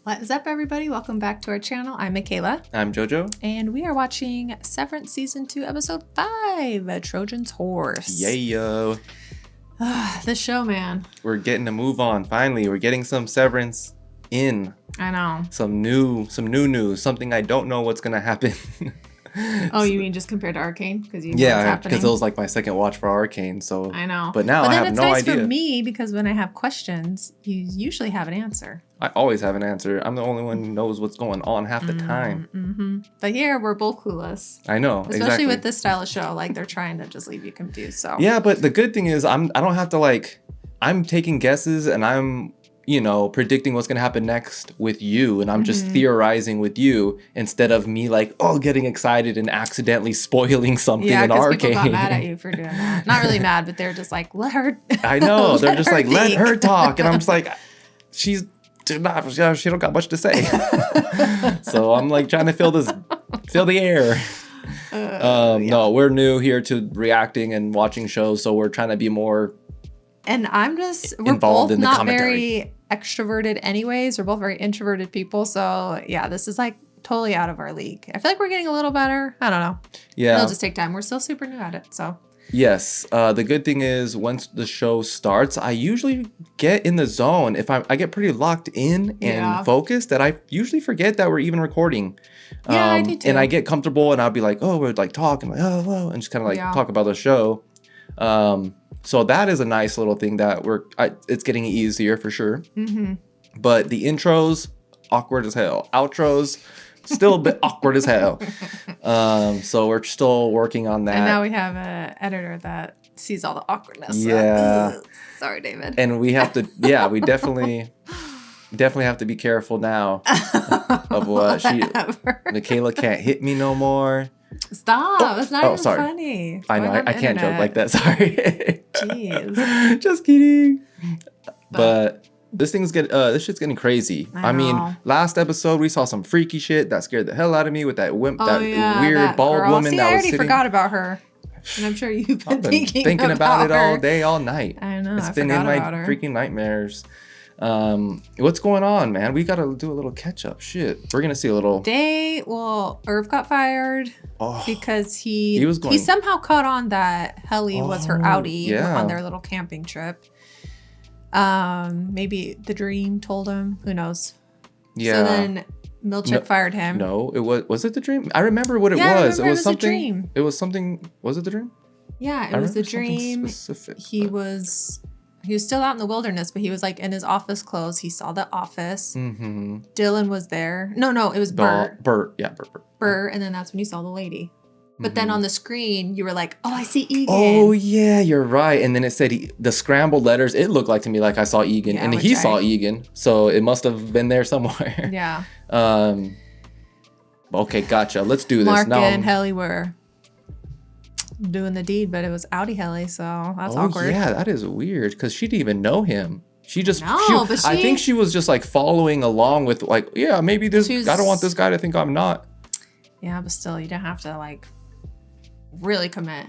What is up, everybody? Welcome back to our channel. I'm Makayla. I'm Jojo. And we are watching Severance Season 2, Episode 5, A Trojan's Horse. Yayo. The show, man. We're getting to move on. Finally, we're getting some Severance in. I know. Some new news. Something I don't know what's going to happen. Oh, you mean just compared to Arcane? Because you know what's happening? Because it was like my second watch for Arcane. So I know. But now I have no idea. But then it's nice for me because when I have questions, you usually have an answer. I always have an answer. I'm the only one who knows what's going on half the time. Mm-hmm. But here, we're both clueless. I know, Especially with this style of show. Like, they're trying to just leave you confused. So yeah, but the good thing is I don't have to, like, I'm taking guesses and I'm, predicting what's going to happen next with you. And I'm just theorizing with you instead of me, like, getting excited and accidentally spoiling something in Arcane. People got mad at you for doing that. Not really mad, but they're just like, let her. I know. They're just like, let her talk. And I'm just like, she don't got much to say. So I'm like trying to fill the air. No, we're new here to reacting and watching shows. So we're trying to be more. And we're both not very extroverted anyways. We're both very introverted people. So yeah, this is like totally out of our league. I feel like we're getting a little better. I don't know. Yeah. It'll just take time. We're still super new at it. So yes. The good thing is once the show starts, I usually get in the zone. If I get pretty locked in and focused that I usually forget that we're even recording. Yeah, I do too. And I get comfortable and I'll be like, we're like talking like, and just kind of like talk about the show. So that is a nice little thing that it's getting easier for sure. Mm-hmm. But the intros, awkward as hell. Outros, still a bit awkward as hell. So we're still working on that. And now we have an editor that sees all the awkwardness. Yeah. Sorry, David. And we have to, we definitely have to be careful now of what Makayla can't hit me no more. Stop. It's not even funny. I know. I can't joke like that. Sorry. Jeez. Just kidding. But this shit's getting crazy. I mean, last episode we saw some freaky shit that scared the hell out of me with that weird bald woman that was sitting. I already forgot about her. And I'm sure you've been thinking about it all day, all night. I know. It's been in my freaking nightmares. What's going on, man? We gotta do a little catch up. Shit, we're gonna see a little. Irv got fired because he somehow caught on that Helly was her outie on their little camping trip. Maybe the dream told him. Who knows? Yeah. So then Milchick fired him. No, was it the dream? I remember what it was. It was something. Dream. It was something. Was it the dream? Yeah, it was the dream. Specific, He was still out in the wilderness, but he was like in his office clothes. He saw the office. Mm-hmm. Dylan was there. No, it was Bert. Bert. Bert, and then that's when you saw the lady. But then on the screen, you were like, "Oh, I see Egan." Oh yeah, you're right. And then it said the scrambled letters. It looked like to me like I saw Egan, and he saw Egan, so it must have been there somewhere. Yeah. Okay, gotcha. Let's do this. Mark and Helly were doing the deed, but it was outie Helly, so that's awkward. Yeah, that is weird because she didn't even know him. I think she was just like following along with like, maybe this. I don't want this guy to think I'm not. Yeah, but still, you don't have to like really commit.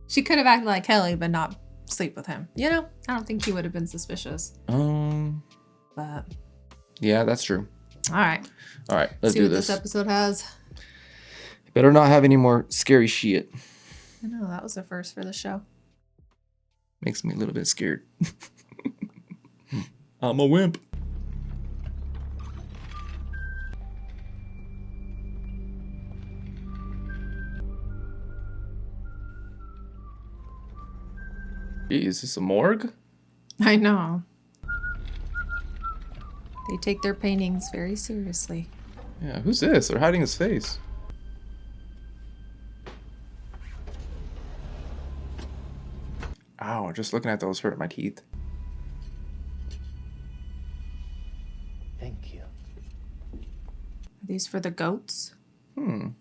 She could have acted like Helly, but not sleep with him. I don't think he would have been suspicious. But yeah, that's true. All right, let's do this. See what this episode has. Better not have any more scary shit. I know, that was the first for the show. Makes me a little bit scared. I'm a wimp. Gee, is this a morgue? I know. They take their paintings very seriously. Yeah, who's this? They're hiding his face. Ow, just looking at those hurt my teeth. Thank you. Are these for the goats? Are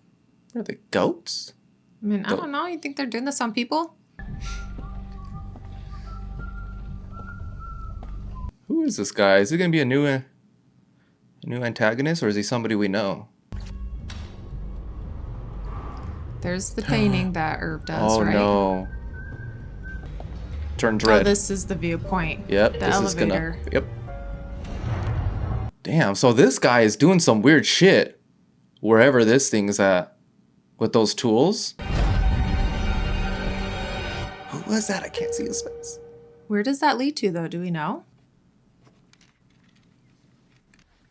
the goats? I mean, I don't know. You think they're doing this on people? Who is this guy? Is he gonna be a new antagonist, or is he somebody we know? There's the painting that Irv does, right? Oh no. Turns red. Oh, this is the viewpoint. Yep. The elevator. Yep. Damn, so this guy is doing some weird shit wherever this thing's at with those tools. Who was that? I can't see his face. Where does that lead to, though? Do we know?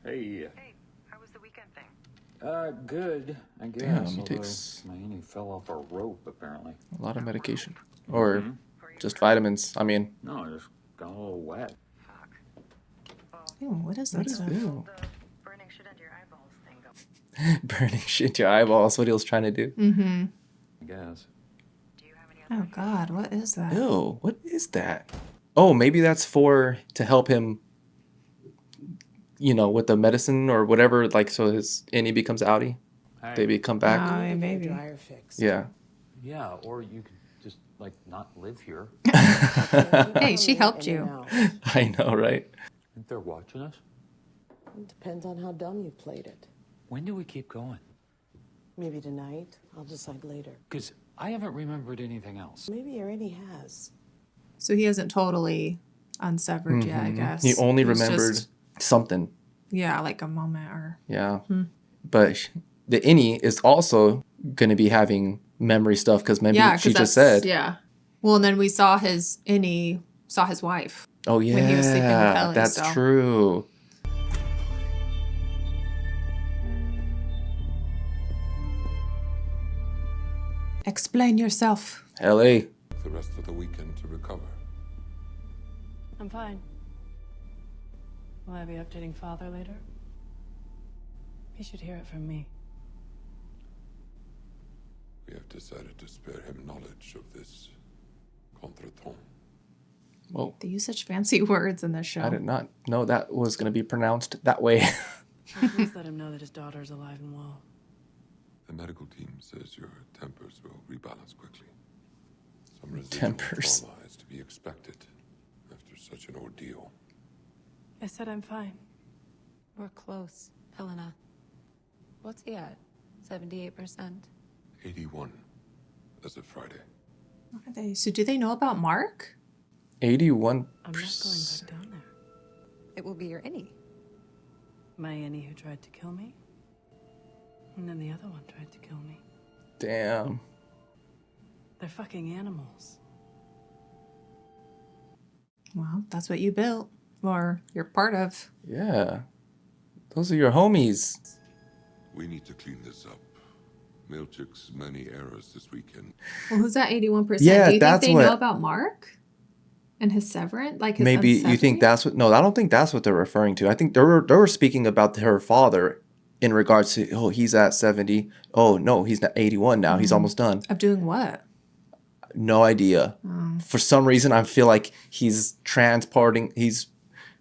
Hey. Hey, how was the weekend thing? Good, I guess. Damn, he takes my knee fell off a rope, apparently. a lot of medication. Or just vitamins. I mean. No, I just got a little wet. Fuck. Ew, what is that stuff? Ew. The burning shit under your eyeballs thing go. Burning shit to your eyeballs. What he was trying to do. Mm-hmm. I guess. Do you have any other Oh, God. What is that? Ew, what is that? Oh, maybe that's to help him, you know, with the medicine or whatever, like, so his innie becomes outie. Hey. They become back. Oh, maybe. Dryer fix. Yeah. Yeah, or you could just, like, not live here. Hey, she helped you. I know, right? Think they're watching us? It depends on how dumb you played it. When do we keep going? Maybe tonight. I'll decide later. Because I haven't remembered anything else. Maybe he already has. So he isn't totally unsevered yet, I guess. He only It was remembered just- something. yeah, like a moment or... Yeah. But the innie is also going to be having memory stuff because maybe Yeah, she just that's- said. Yeah. Well, and then we saw his innie, saw his wife. Oh, yeah. When he was sleeping with Kelly, that's so. true. Explain yourself. L.A. The rest of the weekend to recover. I'm fine. Will I be updating Father later? He should hear it from me. We have decided to spare him knowledge of this contretemps. Whoa. They use such fancy words in this show. I did not know that was going to be pronounced that way. Please let him know that his daughter is alive and well. The medical team says your tempers will rebalance quickly. Some residual Tempers. trauma is to be expected after such an ordeal. I said I'm fine. We're close, Helena. What's he at? 78%? 81 as of Friday. Are they? So do they know about Mark? 81. I'm not going back down there. It will be your innie. My Annie who tried to kill me. And then the other one tried to kill me. Damn. They're fucking animals. Well, that's what you built. Or you're part of. Yeah. Those are your homies. We need to clean this up. Milchik's many errors this weekend. Well, who's that 81%? Yeah, do you think that's they what- know about Mark? And his severance? Like his Maybe you think unsevering? that's what... No, I don't think that's what they're referring to. I think they were speaking about her father in regards to, oh, he's at 70. Oh, no, he's not 81 now. He's almost done. Of doing what? No idea. For some reason, I feel like he's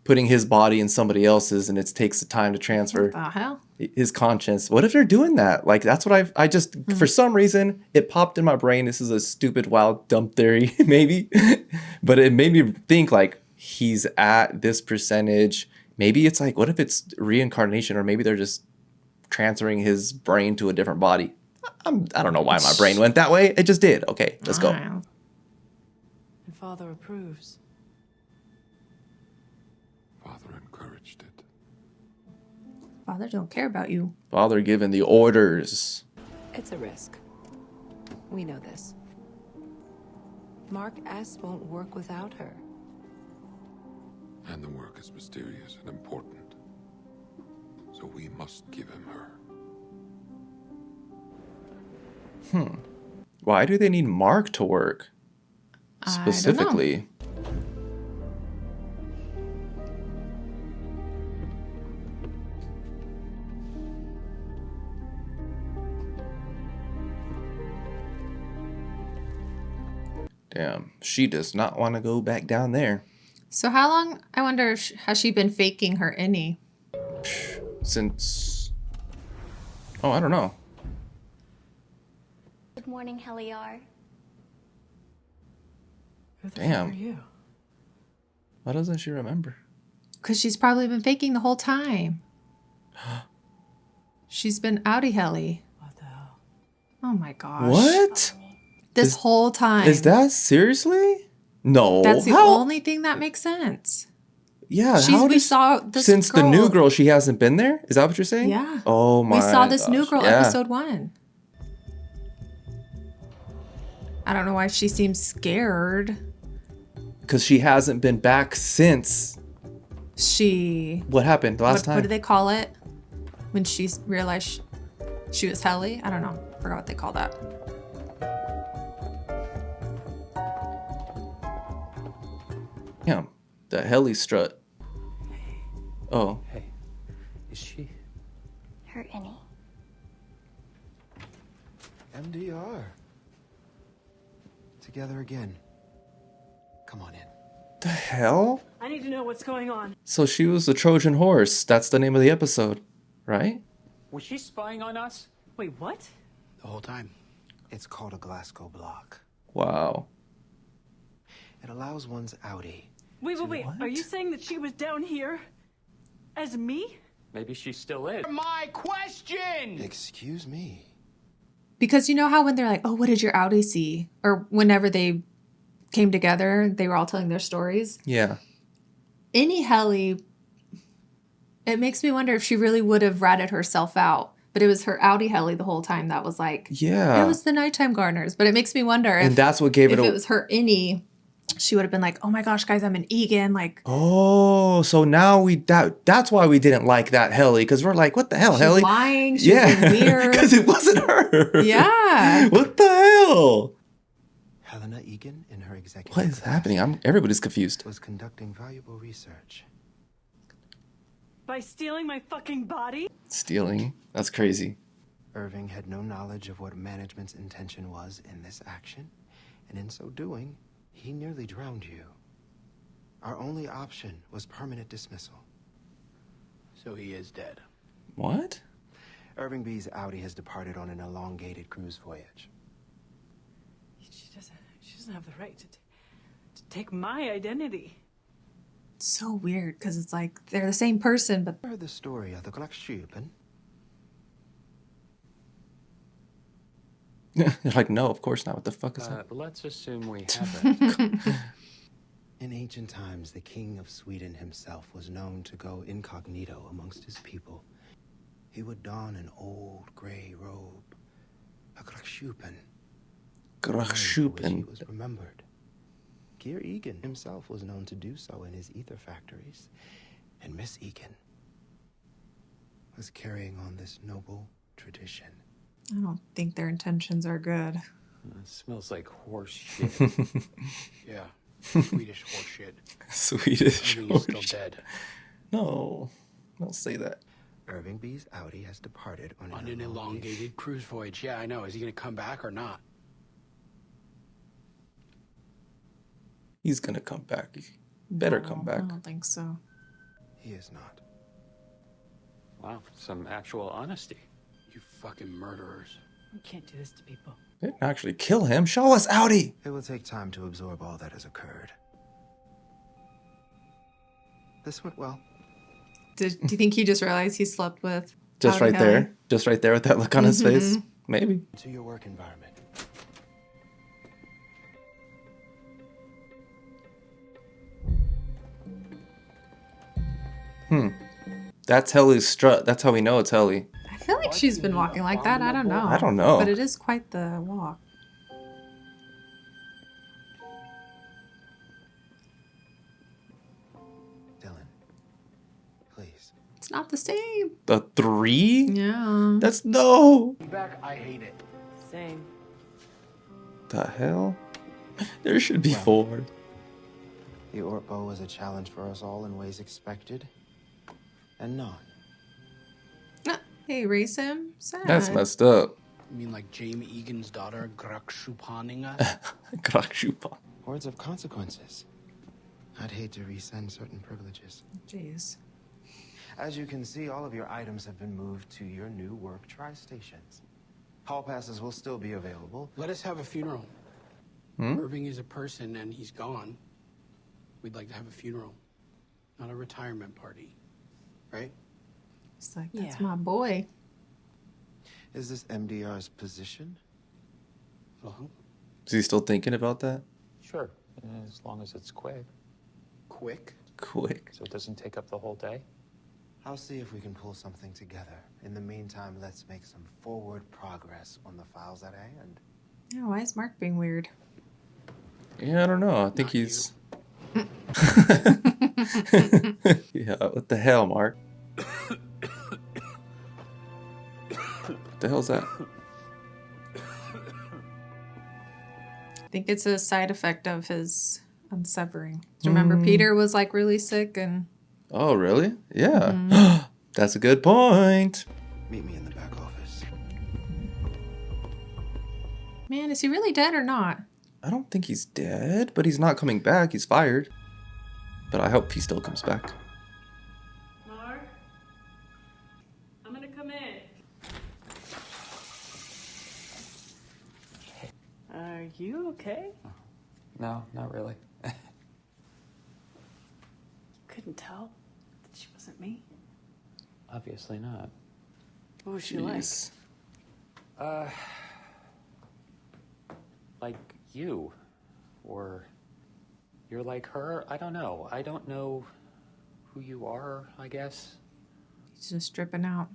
putting his body in somebody else's, and it takes the time to transfer What the hell? his conscience. What if they're doing that? Like, that's what I just, for some reason, it popped in my brain. This is a stupid, wild, dumb theory, maybe. But it made me think, like, he's at this percentage. Maybe it's like, what if it's reincarnation, or maybe they're just transferring his brain to a different body? I don't know why my brain went that way. It just did. Okay, let's go. Alright. And Father approves. Father encouraged it. Father don't care about you. Father giving the orders. It's a risk. We know this. Mark S. won't work without her. And the work is mysterious and important. So we must give him her. Why do they need Mark to work? I don't know. Specifically. Damn, she does not want to go back down there. So how long, I wonder, has she been faking her innie? Since... Oh, I don't know. Good morning, Heliar. Who the Damn. fuck are you? Why doesn't she remember? Because she's probably been faking the whole time. She's been outie helly. What the hell? Oh my gosh. What? This Is- whole time. Is that seriously? No. That's the How? only thing that makes sense. Yeah, We saw this since girl. the new girl, she hasn't been there? Is that what you're saying? Yeah. Oh my We saw this gosh. new girl Yeah. episode 1. I don't know why she seems scared. Because she hasn't been back since. What happened last time? What do they call it? When she realized she was Helly? I don't know. I forgot what they call that. Damn. The heli strut. Oh. Hey, is she? Hurt any? MDR. Together again. Come on in. The hell? I need to know what's going on. So she was the Trojan horse. That's the name of the episode, right? Was she spying on us? Wait, what? The whole time. It's called a Glasgow block. Wow. It allows one's outie. Wait. What? Are you saying that she was down here as me? Maybe she still is. My question! Excuse me. Because you know how when they're like, oh, what did your outie see? Or whenever they came together, they were all telling their stories. Yeah. Any Helly, it makes me wonder if she really would have ratted herself out. But it was her outie Helly the whole time that was like, Yeah. it was the nighttime gardeners. But it makes me wonder if, And that's what gave if it it was her any, she would have been like, oh my gosh, guys, I'm an Egan. Like, Oh, so now that's why we didn't like that Helly, because we're like, what the hell, she's Helly? lying. She's being weird. Because it wasn't her. Yeah. What the hell? Helena Egan, in her executive What is class, happening? Everybody's confused. was conducting valuable research. By stealing my fucking body? Stealing. That's crazy. Irving had no knowledge of what management's intention was in this action, and in so doing, he nearly drowned you. Our only option was permanent dismissal. So he is dead. What? Irving B's outie has departed on an elongated cruise voyage. She doesn't have the right to take my identity. It's so weird because it's like they're the same person, but I heard the story of the Gluckschuppen. They're like, no, of course not. What the fuck is that? Let's assume we haven't. In ancient times, the king of Sweden himself was known to go incognito amongst his people. He would don an old gray robe, a Gluckschuppen. He Grachschuppen. was remembered. Gear Egan himself was known to do so in his ether factories, and Miss Egan was carrying on this noble tradition. I don't think their intentions are good. It smells like horse shit. Yeah. Swedish horseshit. Swedish. Irving is still dead. No, don't say that. Irving B's outie has departed on On an elongated cruise voyage. Yeah, I know. Is he going to come back or not? He's gonna come back. He better No, come back. I don't think so. He is not. Wow, some actual honesty. You fucking murderers. You can't do this to people. They didn't actually kill him. Show us outie. It will take time to absorb all that has occurred. This went well. Do you think he just realized he slept with Just Outie right Helly? there. Just right there with that look on his face. Maybe. To your work environment. That's Helly's strut. That's how we know it's Helly. I feel like she's been walking like that. I don't know. I don't know. But it is quite the walk. Dylan, please. It's not the same. The 3? Yeah. That's no. Back, I hate it. Same. The hell? There should be 4. The Orpo was a challenge for us all in ways expected and not. Hey, erase him? Sad. That's messed up. You mean like Jamie Egan's daughter Gluckschupaning us? Grachschuppen. Hordes of consequences. I'd hate to resend certain privileges. Jeez. As you can see, all of your items have been moved to your new work tri-stations. Hall passes will still be available. Let us have a funeral. Irving is a person and he's gone. We'd like to have a funeral, not a retirement party. Right? It's like, that's Yeah. my boy. Is this MDR's position? Well, Is he still thinking about that? Sure, as long as it's quick. quick. Quick. So it doesn't take up the whole day? I'll see if we can pull something together. In the meantime, let's make some forward progress on the files at hand. Yeah, why is Mark being weird? Yeah, I don't know. I think he's... Yeah, what the hell, Mark? What the hell's that? I think it's a side effect of his unsevering. Do you remember Peter was like really sick and... Oh, really? Yeah. That's a good point. Meet me in the back office. Man, is he really dead or not? I don't think he's dead, but he's not coming back. He's fired. But I hope he still comes back. Mark? I'm gonna come in. Are you okay? No, not really. Couldn't tell that she wasn't me. Obviously not. What was she like? Jeez. Like you. Or you're like her? I don't know. I don't know who you are, I guess. He's just dripping out.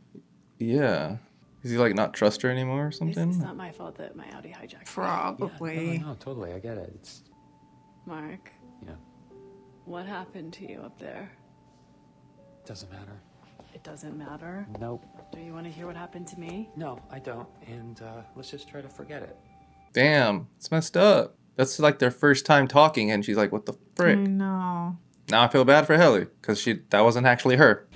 Yeah. Is he like not trust her anymore or something? It's not my fault that my Audi hijacked me. Probably. Yeah, no, totally. I get it. It's, Mark, yeah, what happened to you up there? doesn't matter. It doesn't matter. Nope. Do you want to hear what happened to me? No, I don't. And let's just try to forget it. Damn, it's messed up. That's like their first time talking, and she's like, what the frick? I know. Now I feel bad for Helly, because that wasn't actually her.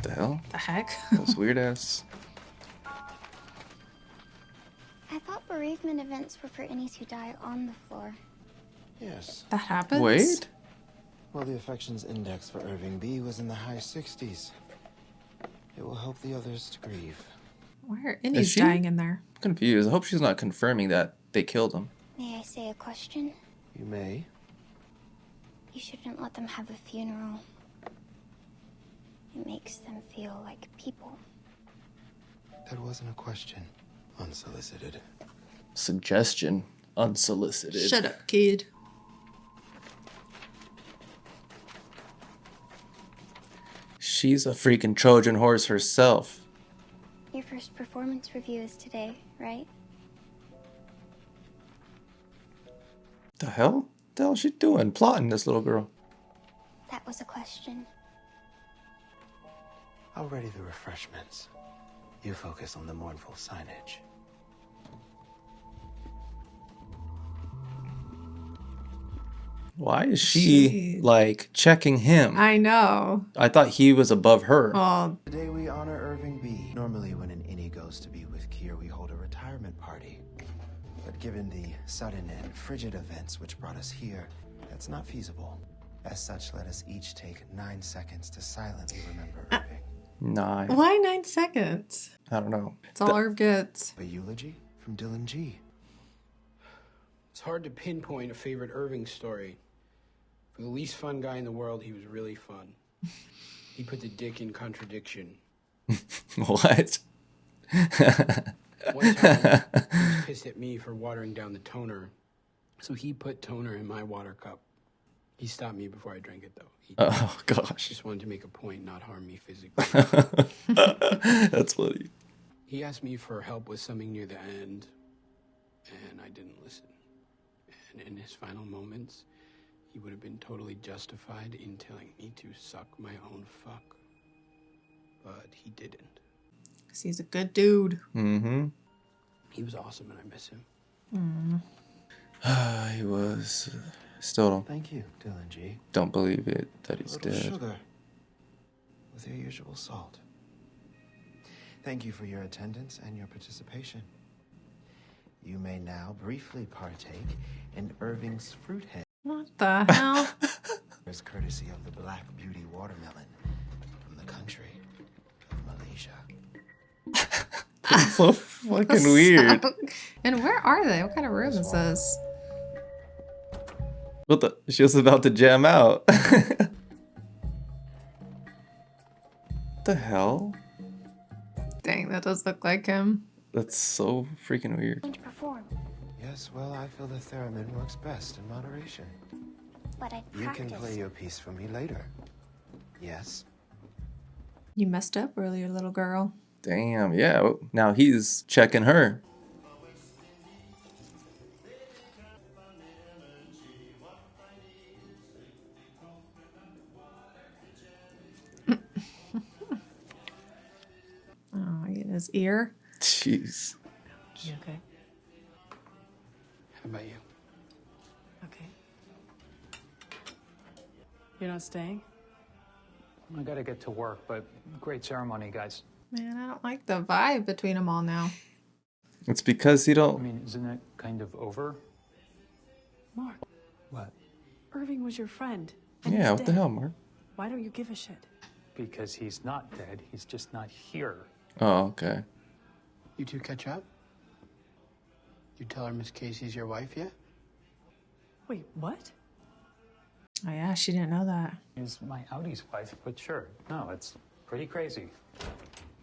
The hell? The heck? Those weird ass. I thought bereavement events were for innies who die on the floor. Yes. That happens? Wait? Well, the affections index for Irving B was in the high 60s. It will help the others to grieve. Why are Is innies she? dying in there? I'm confused. I hope she's not confirming that they killed him. May I say a question? You may. You shouldn't let them have a funeral. It makes them feel like people. That wasn't a question. Unsolicited. Suggestion. Unsolicited. Shut up, kid. She's a freaking Trojan horse herself. Your first performance review is today, right? The hell? The hell is she doing? Plotting this little girl. That was a question. I'll ready the refreshments. You focus on the mournful signage. Why is she like checking him? I know. I thought he was above her. Oh, Today we honor Irving B. Normally when an innie goes to be with Kier, we hold a retirement party. But given the sudden and frigid events which brought us here, that's not feasible. As such, let us each take 9 seconds to silently remember Irving. 9. why 9 seconds? I don't know. It's all Irv gets. A eulogy from Dylan G. It's hard to pinpoint a favorite Irving story. For the least fun guy in the world, he was really fun. He put the dick in contradiction. What? One time, he was pissed at me for watering down the toner, so he put toner in my water cup. He stopped me before I drank it, though. He Oh, gosh. just wanted to make a point, not harm me physically. That's funny. He asked me for help with something near the end, and I didn't listen. And in his final moments, he would have been totally justified in telling me to suck my own fuck. But he didn't. 'Cause he's a good dude. Mm-hmm. He was awesome and I miss him. He was... Still Thank you, Dylan G. don't believe it that A he's little dead. sugar with your usual salt. Thank you for your attendance and your participation. You may now briefly partake in Irving's fruit head. What the hell? As courtesy of the Black Beauty watermelon from the country of Malaysia. That's so fucking weird. And where are they? What kind of room is this? What the? She was about to jam out. The hell? Dang, that does look like him. That's so freaking weird. Going to perform. Yes, well, I feel the theremin works best in moderation. what I You practiced. can play your piece for me later. Yes? You messed up earlier, little girl. Damn, yeah. Now he's checking her. Oh, in his ear. Jeez. You okay? How about you? Okay. You're not staying? I gotta get to work, but great ceremony, guys. Man, I don't like the vibe between them all now. It's because he I don't... mean, isn't it kind of over? Mark, What? Irving was your friend. And Yeah, he's what the dead. hell, Mark? Why don't you give a shit? Because he's not dead, he's just not here. Oh, okay. You two catch up? You tell her Miss Casey's your wife yet? Wait, what? Oh yeah, she didn't know that. Is my Audi's wife, but sure. No, it's pretty crazy.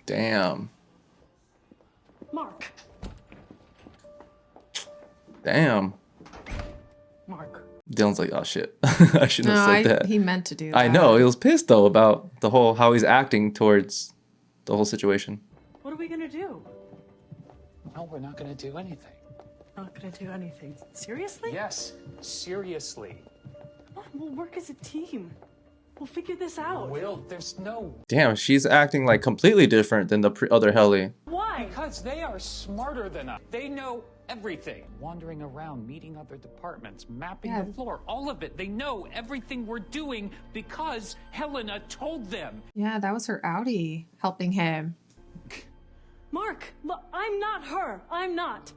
Damn. Mark. Damn. Mark. Dylan's like, oh shit. I shouldn't have said that. He meant to do that. I know. He was pissed though about the whole, how he's acting towards the whole situation. What are we gonna do? No, we're not gonna do anything. Not gonna do anything. Seriously? Yes, seriously. We'll work as a team. We'll figure this out. There's no... Damn, she's acting like completely different than the other Helly. Why? Because they are smarter than us. They know everything. Wandering around, meeting other departments, mapping the floor, all of it. They know everything we're doing because Helena told them. Yeah, that was her Audi helping him. Mark, look, I'm not her. I'm not.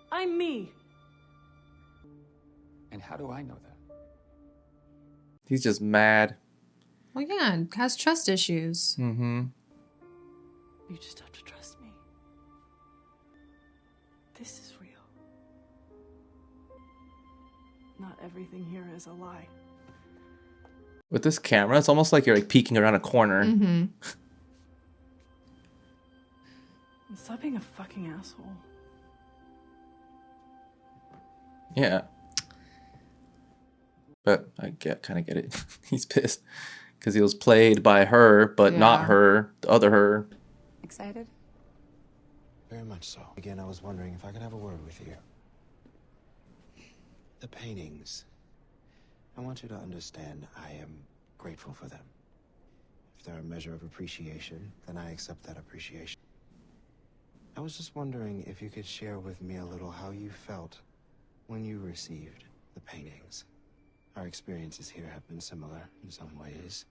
I'm me. And how do I know that? He's just mad. Well, yeah, and has trust issues. Mm-hmm. You just have to trust me. This is real. Not everything here is a lie. With this camera, it's almost like you're like peeking around a corner. Mm-hmm. Stop being a fucking asshole. Yeah. But I kind of get it. He's pissed because he was played by her, but not her, the other her. Excited? Very much so. Again, I was wondering if I could have a word with you. The paintings. I want you to understand I am grateful for them. If they're a measure of appreciation, then I accept that appreciation. I was just wondering if you could share with me a little how you felt when you received the paintings. Our experiences here have been similar in some ways.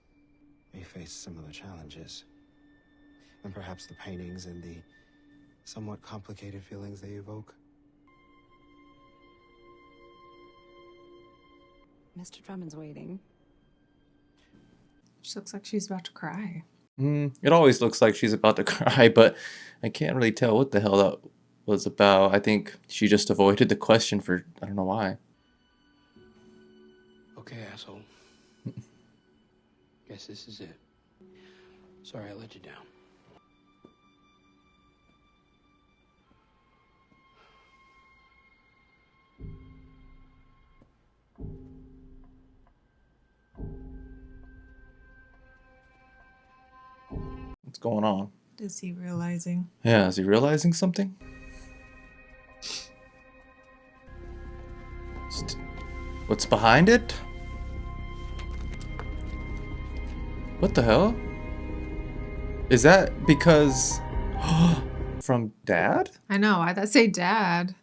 We face similar challenges. And perhaps the paintings and the somewhat complicated feelings they evoke. Mr. Drummond's waiting. She looks like she's about to cry. It always looks like she's about to cry, but I can't really tell what the hell that was about. I think she just avoided the question for, I don't know why. Okay, asshole. Guess this is it. Sorry I let you down. What's going on? What is he realizing? Yeah, is he realizing something? What's behind it? What the hell? Is that because... from Dad? I know, why'd that say Dad?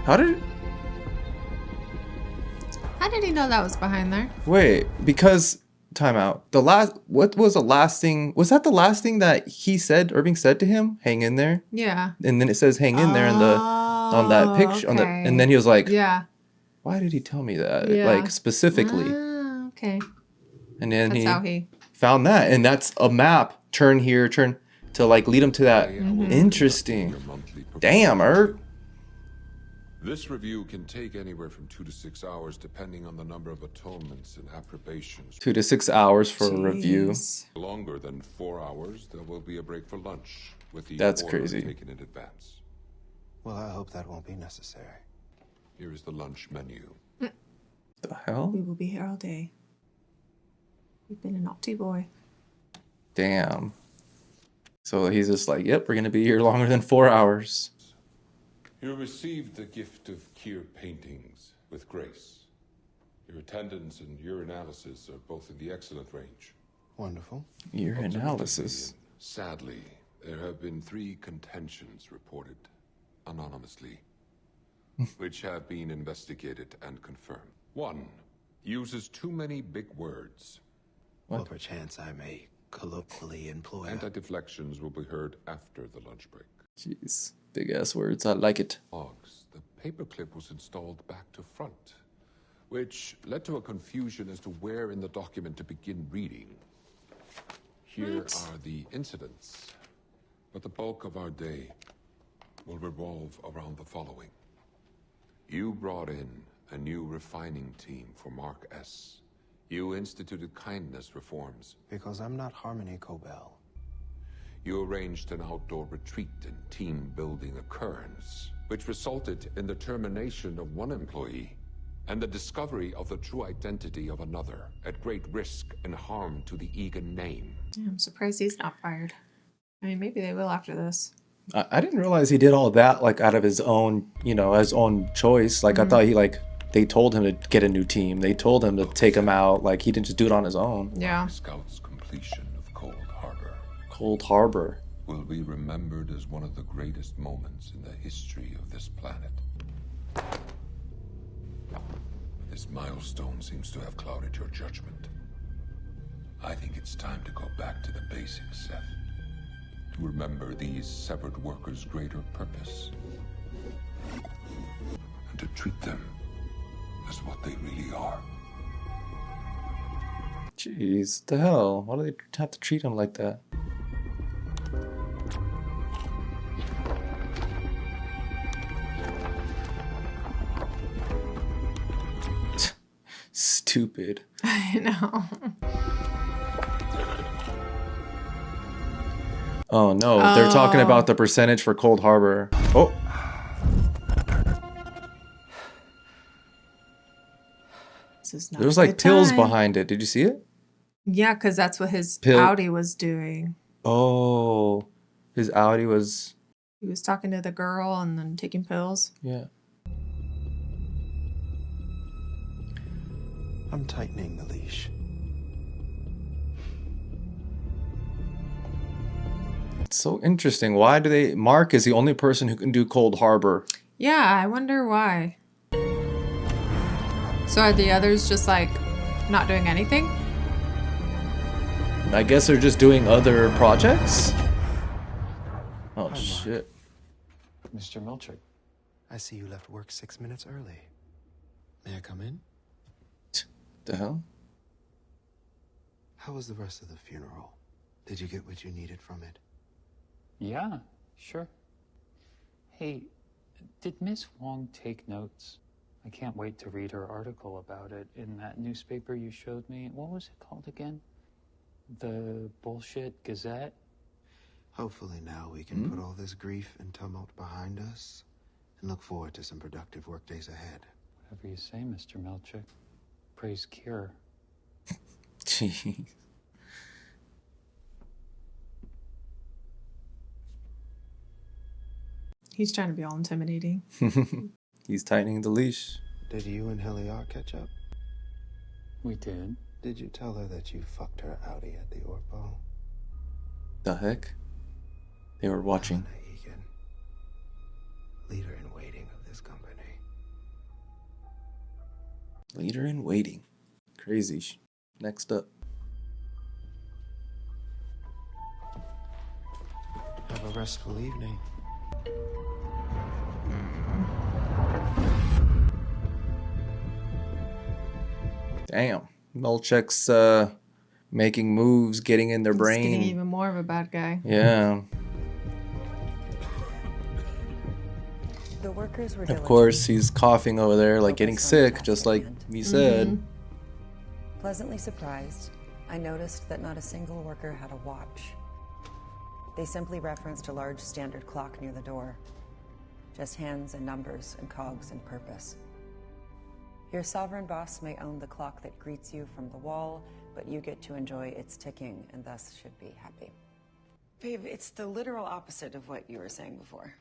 How did... How did he know that was behind there? Wait, because... Time out. The last... What was the last thing... Was that the last thing that he said, Irving said to him? Hang in there? Yeah. And then it says hang in there in the... On that picture. Okay. And then he was like... Yeah. Why did he tell me that? Yeah. Like, specifically. Okay. And then That's how he... found that. And that's a map. Turn here, turn... To, like, lead him to that. Mm-hmm. Interesting. Damn, Irv. This review can take anywhere from 2 to 6 hours, depending on the number of atonements and approbations. 2 to 6 hours for a review. Longer than 4 hours, there will be a break for lunch, with each That's order crazy. taken in advance. Well, I hope that won't be necessary. Here is the lunch menu. The hell? We will be here all day. You've been a naughty boy. Damn. So he's just like, yep, we're going to be here longer than 4 hours. You received the gift of Kier paintings with grace. Your attendance and urinalysis are both in the excellent range. Wonderful. Urinalysis. Sadly, there have been 3 contentions reported anonymously, which have been investigated and confirmed. 1 uses too many big words. What? Or perchance I may colloquially employ. Anti-deflections will be heard after the lunch break. Jeez, big ass words. I like it. Logs. The paperclip was installed back to front, which led to a confusion as to where in the document to begin reading. Here are the incidents, but the bulk of our day will revolve around the following. You brought in a new refining team for Mark S. You instituted kindness reforms. Because I'm not Harmony Cobell. You arranged an outdoor retreat and team-building occurrence, which resulted in the termination of 1 employee and the discovery of the true identity of another, at great risk and harm to the Egan name. Yeah, I'm surprised he's not fired. I mean, maybe they will after this. I didn't realize he did all that, like, out of his own, you know, his own choice. Like, I thought he, like, they told him to get a new team. They told him to take him out. Like, he didn't just do it on his own. Yeah. Scout's completion of Cold Harbor. Cold Harbor will be remembered as one of the greatest moments in the history of this planet. This milestone seems to have clouded your judgment. I think it's time to go back to the basics, Seth. To remember these severed workers' greater purpose. And to treat them as what they really are. Jeez, the hell? Why do they have to treat him like that? Stupid. I know. Oh no, they're talking about the percentage for Cold Harbor. Oh. There was like pills behind it. Did you see it? Yeah, because that's what his Audi was doing. Oh, his Audi was... He was talking to the girl and then taking pills. Yeah. I'm tightening the leash. It's so interesting. Why do they... Mark is the only person who can do Cold Harbor. Yeah, I wonder why. So are the others just like not doing anything? I guess they're just doing other projects? Oh, shit. Mr. Milchik. I see you left work 6 minutes early. May I come in? The hell? How was the rest of the funeral? Did you get what you needed from it? Yeah, sure. Hey, did Miss Wong take notes? I can't wait to read her article about it in that newspaper you showed me. What was it called again? The Bullshit Gazette? Hopefully now we can put all this grief and tumult behind us and look forward to some productive work days ahead. Whatever you say, Mr. Milchik. Praise Cure. Jeez. He's trying to be all intimidating. He's tightening the leash. Did you and Heliar catch up? We did. Did you tell her that you fucked her Audi at the Orpo? The heck? They were watching. Egan, leader in waiting of this company. Leader in waiting. Crazy. Next up. Have a restful evening. Damn. Milchik's making moves, getting in their brain. He's getting even more of a bad guy. Yeah. The workers were Of course, he's coughing over there, like getting sick, just like we said. Pleasantly surprised, I noticed that not a single worker had a watch. They simply referenced a large standard clock near the door. just hands and numbers and cogs and purpose. Your sovereign boss may own the clock that greets you from the wall, but you get to enjoy its ticking and thus should be happy. Babe, it's the literal opposite of what you were saying before.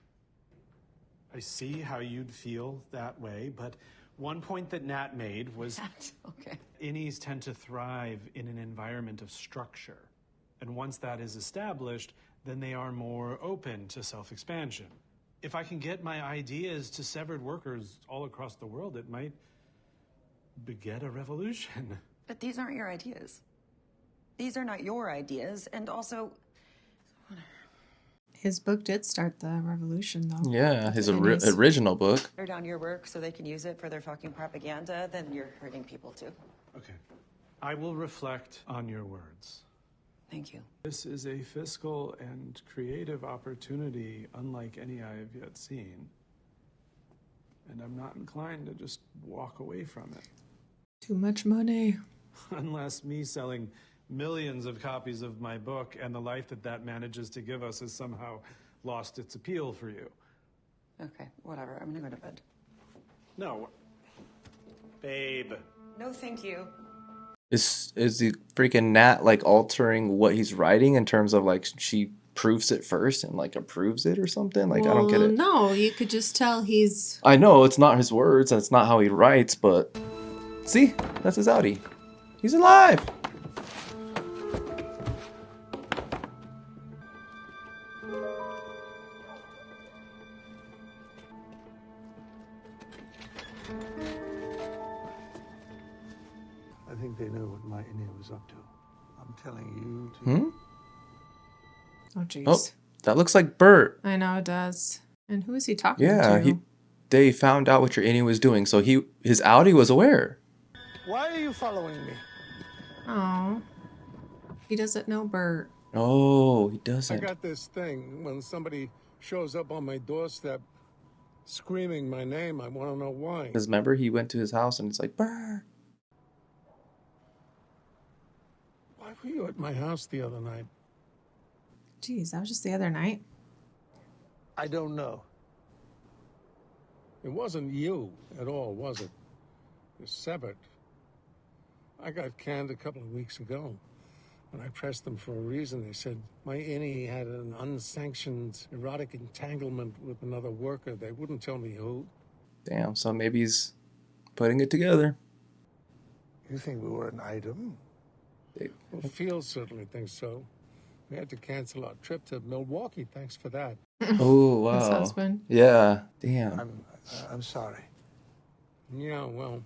I see how you'd feel that way, but one point that Nat made was okay. Innies tend to thrive in an environment of structure. And once that is established, then they are more open to self-expansion. If I can get my ideas to severed workers all across the world, it might beget a revolution. But these aren't your ideas. These are not your ideas, and also... His book did start the revolution, though. Yeah, his original book. Tear down your work so they can use it for their fucking propaganda, then you're hurting people too. Okay. I will reflect on your words. Thank you. This is a fiscal and creative opportunity unlike any I have yet seen. And I'm not inclined to just walk away from it. Too much money. Unless me selling millions of copies of my book and the life that manages to give us has somehow lost its appeal for you. Okay, whatever. I'm gonna go to bed. No. Babe. No, thank you. Is the freaking Nat like altering what he's writing in terms of like she proofs it first and like approves it or something? Like, I don't get it. No, you could just tell he's... I know it's not his words and it's not how he writes, but see, that's his outie. He's alive. I think they know what my Innie was up to. I'm telling you to... Oh, jeez. Oh, that looks like Bert. I know it does. And who is he talking to? Yeah, they found out what your Innie was doing, so his outie was aware. Why are you following me? Oh. He doesn't know Bert. Oh, he doesn't. I got this thing. When somebody shows up on my doorstep screaming my name, I want to know why. Because remember, he went to his house and it's like, Bert. Why were you at my house the other night? Jeez, that was just the other night. I don't know. It wasn't you at all, was it? You're severed. I got canned a couple of weeks ago. When I pressed them for a reason, they said my Innie had an unsanctioned erotic entanglement with another worker. They wouldn't tell me who. Damn, so maybe he's putting it together. You think we were an item? Well, Field certainly thinks so. We had to cancel our trip to Milwaukee. Thanks for that. Oh, wow. His husband. Yeah, damn. I'm sorry. Yeah, well.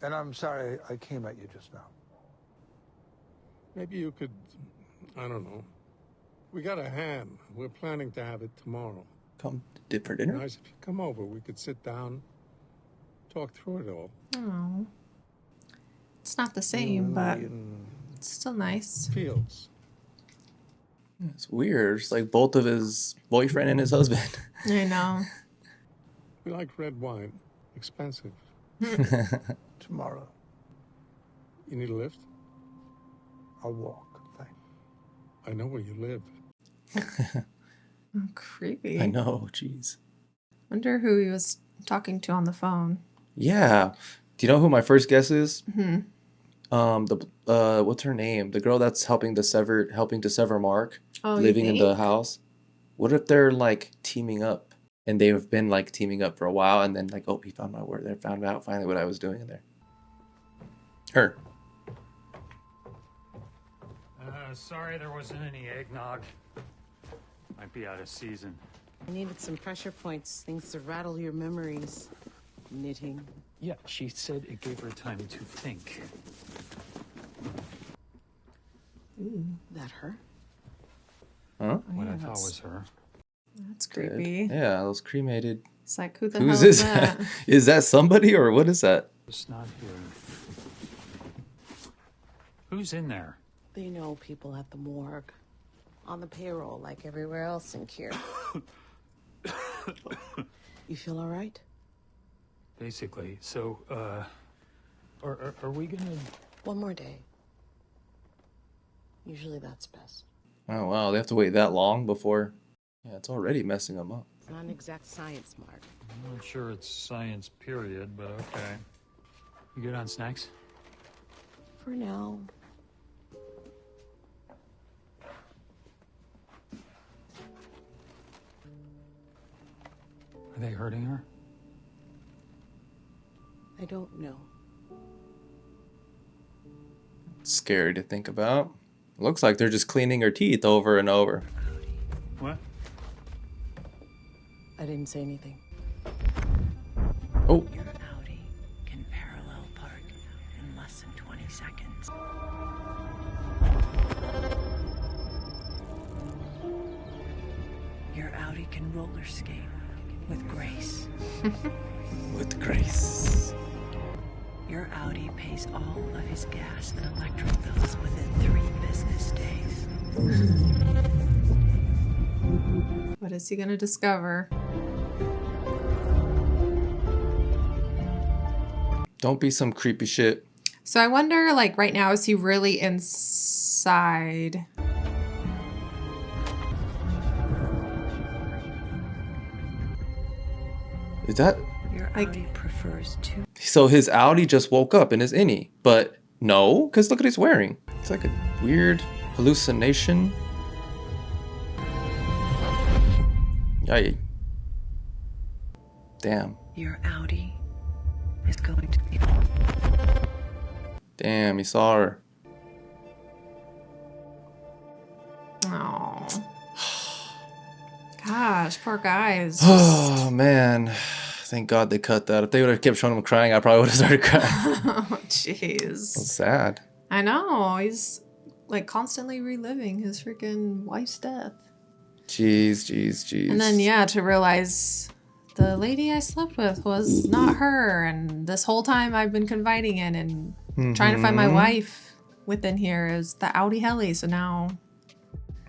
And I'm sorry I came at you just now. Maybe you could, I don't know. We got a ham. We're planning to have it tomorrow. Come for dinner? Nice if you come over. We could sit down, talk through it all. Oh. It's not the same, but it's still nice. Fields. It's weird. It's like both of his boyfriend and his husband. I know. We like red wine. Expensive. Tomorrow. You need a lift? I'll walk. Thanks. I know where you live. Oh, creepy. I know, jeez. Wonder who he was talking to on the phone. Yeah. Do you know who my first guess is? Hmm. What's her name? The girl that's helping to sever Mark, living in the house. What if they're like teaming up, and they have been like teaming up for a while, and then like, oh, he found my word. They found out finally what I was doing in there. Her. Sorry there wasn't any eggnog. Might be out of season. I needed some pressure points, things to rattle your memories. Knitting. Yeah, she said it gave her time to think. Ooh, that her? Huh? What I thought was her. That's creepy. Yeah, those cremated. It's like, who the Who's hell this? is that? Is that somebody or what is that? It's not here. Who's in there? They know people at the morgue. On the payroll, like everywhere else in Kier. You feel all right? Basically. So, are we gonna... One more day. Usually that's best. Oh, wow. They have to wait that long before... Yeah, it's already messing them up. It's not an exact science, Mark. I'm not sure it's science, period, but okay. You good on snacks? For now. Are they hurting her? I don't know. Scary to think about. Looks like they're just cleaning her teeth over and over. What? I didn't say anything. Oh. Your Audi can parallel park in less than 20 seconds. Your Audi can roller skate with grace. With grace. Your Audi pays all of his gas and electric bills within 3 business days. What is he going to discover? Don't be some creepy shit. So I wonder, like, right now, is he really inside? Is that... Your Audi prefers to... So his Audi just woke up in his innie. But no, because look what he's wearing. It's like a weird hallucination. Yay. Damn. Your Audi is going to be... Damn, he saw her. Oh. Gosh, poor guys. Oh, man. Thank God they cut that. If they would have kept showing him crying, I probably would have started crying. Oh, jeez. That's sad. I know. He's like constantly reliving his freaking wife's death. Jeez. And then, yeah, to realize the lady I slept with was not her. And this whole time I've been confiding in and trying to find my wife within here is the Audi heli. So now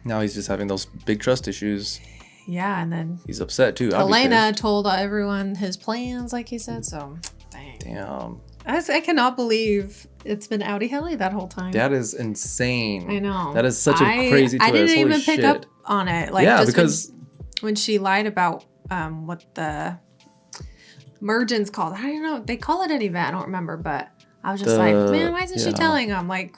he's just having those big trust issues. Yeah, and then he's upset too. Elena told everyone his plans, like he said. So, dang. Damn. I cannot believe it's been Audi heli that whole time. That is insane. I know. That is such a crazy twist. I didn't Holy even shit. pick up on it. Like, yeah, just because when she lied about what the Mergens called. I don't know. They call it an event. I don't remember, but I was just like, man, why isn't she telling him? Like,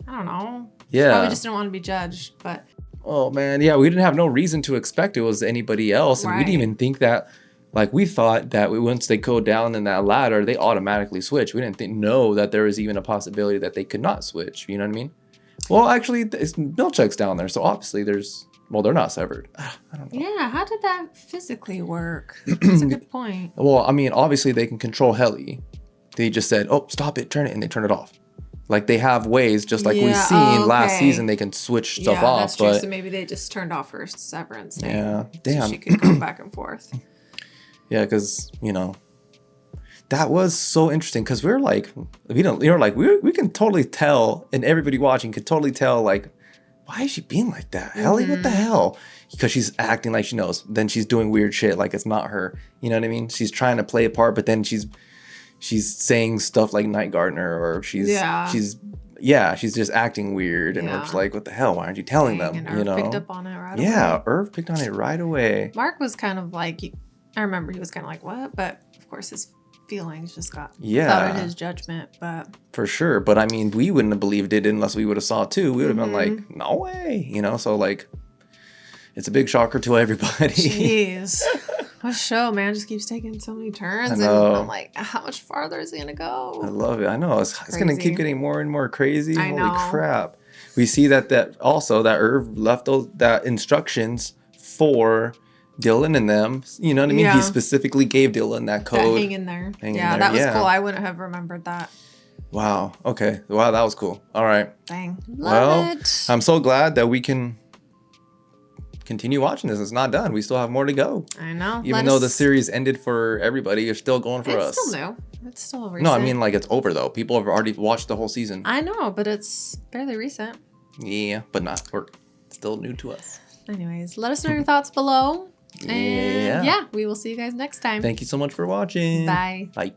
I don't know. Yeah. She probably just didn't want to be judged, but. Oh man, yeah, we didn't have no reason to expect it was anybody else, and we didn't even think that. Like, we thought that once they go down in that ladder, they automatically switch. We didn't know that there was even a possibility that they could not switch. You know what I mean? Well, actually, Milchek's down there, so obviously they're not severed. I don't know. Yeah, how did that physically work? That's a good point. Well, I mean, obviously they can control heli. They just said, "Oh, stop it, turn it," and they turn it off. Like, they have ways, just like we've seen last season, they can switch stuff off. That's true. So maybe they just turned off her severance thing. Yeah, damn. So she could go back and forth. Yeah, because, that was so interesting. Because we can totally tell, and everybody watching could totally tell, like, why is she being like that? Heli, what the hell? Because she's acting like she knows. Then she's doing weird shit like it's not her. You know what I mean? She's trying to play a part, but then she's saying stuff like Night Gardener, or she's just acting weird, and we're just like, what the hell? Why aren't you telling them? And Irv picked up on it right away. Yeah, Irv picked on it right away. Mark was kind of like, I remember he was kind of like, what? But of course his feelings just got clouded his judgment. But for sure. But I mean, we wouldn't have believed it unless we would have saw it too. We would have been like, no way, So like, it's a big shocker to everybody. Jeez. What show, man, just keeps taking so many turns, and I'm like, how much farther is it gonna go? I love it. I know it's gonna keep getting more and more crazy. I know. Holy crap! We see that Irv left that instructions for Dylan and them. You know what I mean? Yeah. He specifically gave Dylan that code. That hang in there. That was cool. I wouldn't have remembered that. Wow. Okay. Wow, that was cool. All right. Dang. Love it. I'm so glad that we can continue watching this. It's not done. We still have more to go. I know. Even though the series ended for everybody, it's still going for us. It's still new. It's still recent. No, I mean, like, it's over though. People have already watched the whole season. I know, but it's fairly recent. Yeah, but not. We're still new to us. Anyways, let us know your thoughts below. And yeah, we will see you guys next time. Thank you so much for watching. Bye. Bye.